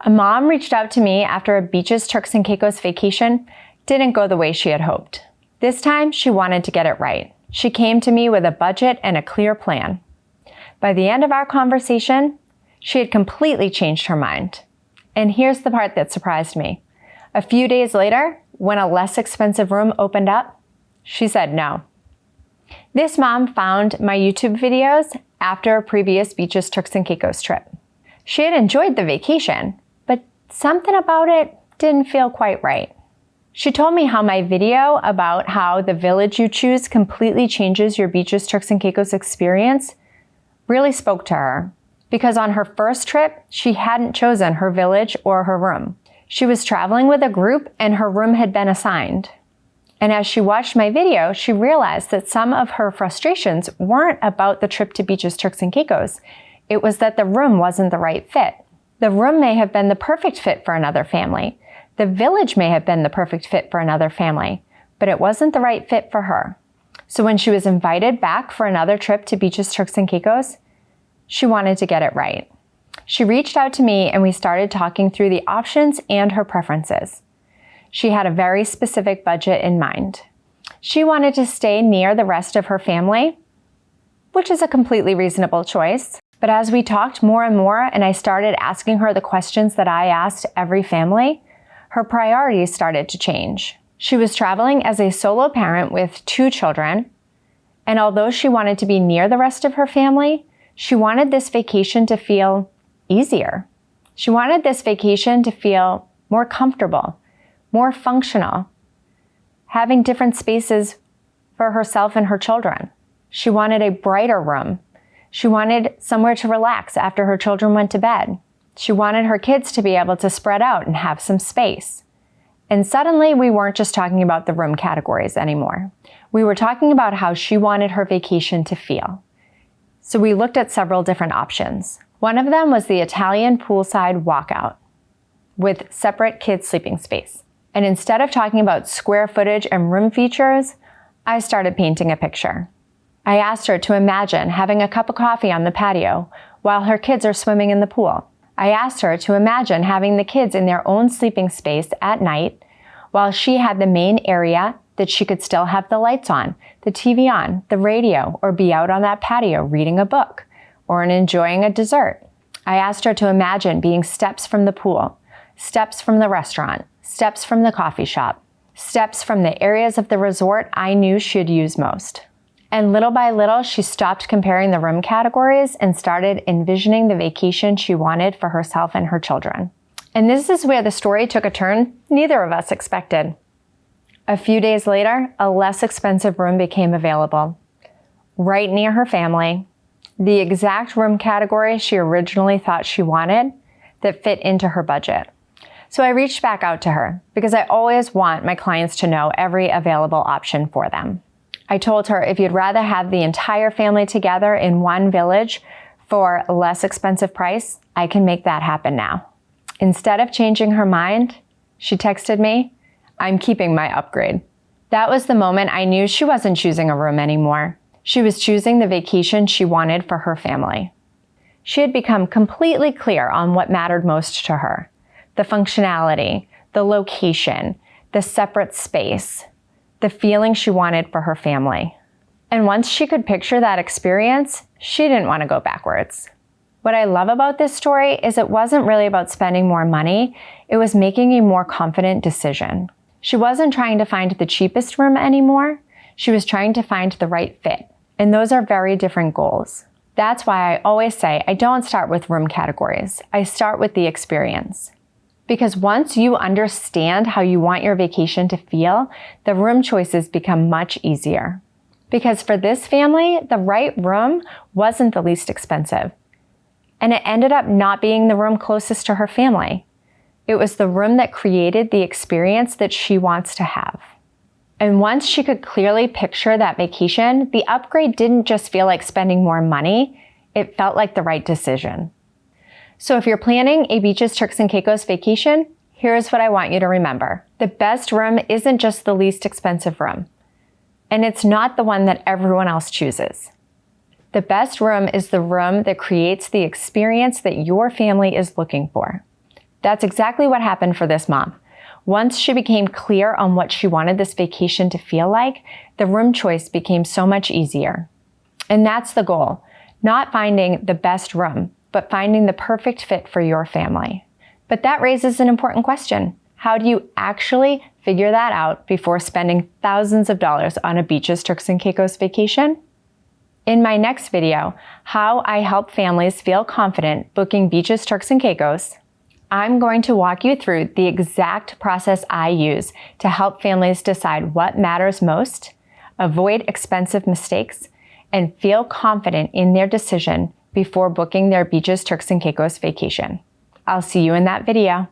A mom reached out to me after a Beaches Turks and Caicos vacation didn't go the way she had hoped. This time, she wanted to get it right. She came to me with a budget and a clear plan. By the end of our conversation, she had completely changed her mind. And here's the part that surprised me. A few days later, when a less expensive room opened up, she said no. This mom found my YouTube videos after a previous Beaches Turks and Caicos trip. She had enjoyed the vacation, but something about it didn't feel quite right. She told me how my video about how the village you choose completely changes your Beaches Turks and Caicos experience really spoke to her, because on her first trip, she hadn't chosen her village or her room. She was traveling with a group and her room had been assigned. And as she watched my video, she realized that some of her frustrations weren't about the trip to Beaches Turks and Caicos. It was that the room wasn't the right fit. The room may have been the perfect fit for another family. The village may have been the perfect fit for another family, but it wasn't the right fit for her. So when she was invited back for another trip to Beaches Turks and Caicos, she wanted to get it right. She reached out to me and we started talking through the options and her preferences. She had a very specific budget in mind. She wanted to stay near the rest of her family, which is a completely reasonable choice. But as we talked more and more and I started asking her the questions that I asked every family, her priorities started to change. She was traveling as a solo parent with 2 children, and although she wanted to be near the rest of her family, she wanted this vacation to feel easier. She wanted this vacation to feel more comfortable, more functional, having different spaces for herself and her children. She wanted a brighter room. She wanted somewhere to relax after her children went to bed. She wanted her kids to be able to spread out and have some space. And suddenly, we weren't just talking about the room categories anymore. We were talking about how she wanted her vacation to feel. So we looked at several different options. One of them was the Italian poolside walkout with separate kids' sleeping space. And instead of talking about square footage and room features, I started painting a picture. I asked her to imagine having a cup of coffee on the patio while her kids are swimming in the pool. I asked her to imagine having the kids in their own sleeping space at night while she had the main area that she could still have the lights on, the TV on, the radio, or be out on that patio reading a book or enjoying a dessert. I asked her to imagine being steps from the pool, steps from the restaurant, steps from the coffee shop, steps from the areas of the resort I knew she'd use most. And little by little, she stopped comparing the room categories and started envisioning the vacation she wanted for herself and her children. And this is where the story took a turn neither of us expected. A few days later, a less expensive room became available, right near her family, the exact room category she originally thought she wanted that fit into her budget. So I reached back out to her because I always want my clients to know every available option for them. I told her, if you'd rather have the entire family together in one village for a less expensive price, I can make that happen now. Instead of changing her mind, she texted me, "I'm keeping my upgrade." That was the moment I knew she wasn't choosing a room anymore. She was choosing the vacation she wanted for her family. She had become completely clear on what mattered most to her: the functionality, the location, the separate space, the feeling she wanted for her family. And once she could picture that experience, she didn't want to go backwards. What I love about this story is it wasn't really about spending more money, it was making a more confident decision. She wasn't trying to find the cheapest room anymore, she was trying to find the right fit. And those are very different goals. That's why I always say I don't start with room categories, I start with the experience. Because once you understand how you want your vacation to feel, the room choices become much easier. Because for this family, the right room wasn't the least expensive. And it ended up not being the room closest to her family. It was the room that created the experience that she wants to have. And once she could clearly picture that vacation, the upgrade didn't just feel like spending more money, it felt like the right decision. So if you're planning a Beaches Turks and Caicos vacation, here's what I want you to remember. The best room isn't just the least expensive room. And it's not the one that everyone else chooses. The best room is the room that creates the experience that your family is looking for. That's exactly what happened for this mom. Once she became clear on what she wanted this vacation to feel like, the room choice became so much easier. And that's the goal. Not finding the best room, but finding the perfect fit for your family. But that raises an important question. How do you actually figure that out before spending thousands of dollars on a Beaches Turks and Caicos vacation? In my next video, how I help families feel confident booking Beaches Turks and Caicos, I'm going to walk you through the exact process I use to help families decide what matters most, avoid expensive mistakes, and feel confident in their decision before booking their Beaches Turks and Caicos vacation. I'll see you in that video.